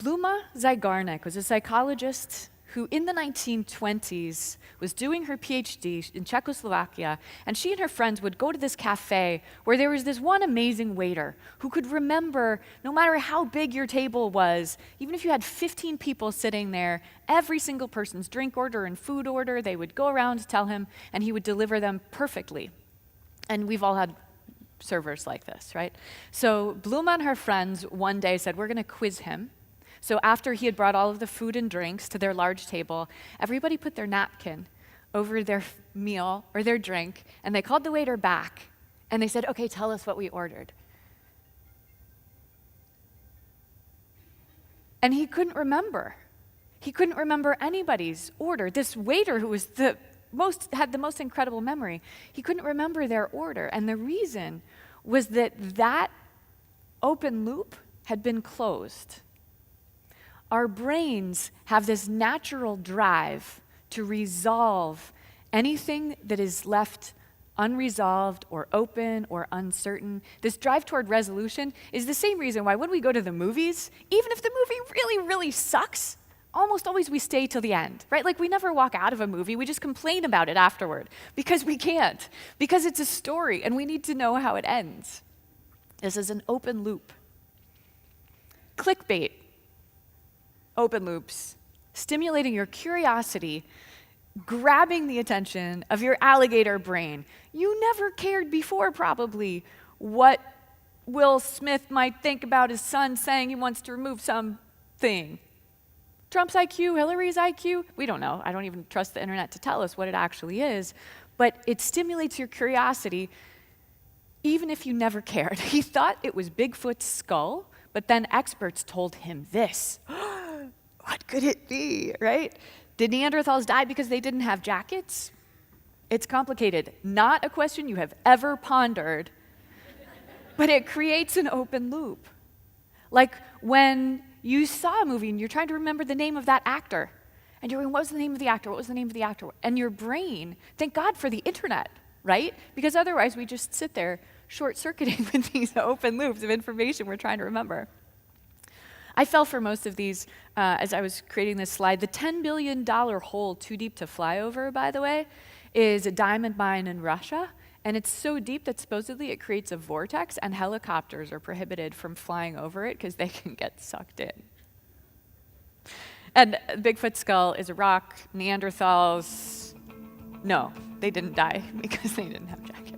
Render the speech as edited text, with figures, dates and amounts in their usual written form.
Bluma Zygarnik was a psychologist who in the 1920s was doing her PhD in Czechoslovakia, and she and her friends would go to this cafe where there was this one amazing waiter who could remember, no matter how big your table was, even if you had 15 people sitting there, every single person's drink order and food order, they would go around to tell him, and he would deliver them perfectly. And we've all had servers like this, right? So Bluma and her friends one day said, we're going to quiz him. So after he had brought all of the food and drinks to their large table, everybody put their napkin over their meal or their drink, and they called the waiter back, and they said, okay, tell us what we ordered. And he couldn't remember. He couldn't remember anybody's order. This waiter who was had the most incredible memory, he couldn't remember their order. And the reason was that open loop had been closed. Our brains have this natural drive to resolve anything that is left unresolved or open or uncertain. This drive toward resolution is the same reason why when we go to the movies, even if the movie really, really sucks, almost always we stay till the end, right? Like we never walk out of a movie, we just complain about it afterward because we can't, because it's a story and we need to know how it ends. This is an open loop. Clickbait. Open loops, stimulating your curiosity, grabbing the attention of your alligator brain. You never cared before, probably, what Will Smith might think about his son saying he wants to remove something. Trump's IQ, Hillary's IQ, we don't know. I don't even trust the internet to tell us what it actually is, but it stimulates your curiosity even if you never cared. He thought it was Bigfoot's skull, but then experts told him this. What could it be, right? Did Neanderthals die because they didn't have jackets? It's complicated. Not a question you have ever pondered, but it creates an open loop. Like when you saw a movie and you're trying to remember the name of that actor, and you're going, what was the name of the actor? What was the name of the actor? And your brain, thank God for the internet, right? Because otherwise we just sit there short-circuiting with these open loops of information we're trying to remember. I fell for most of these as I was creating this slide. The $10 billion hole too deep to fly over, by the way, is a diamond mine in Russia. And it's so deep that supposedly it creates a vortex, and helicopters are prohibited from flying over it because they can get sucked in. And Bigfoot's skull is a rock. Neanderthals, no, they didn't die because they didn't have jackets.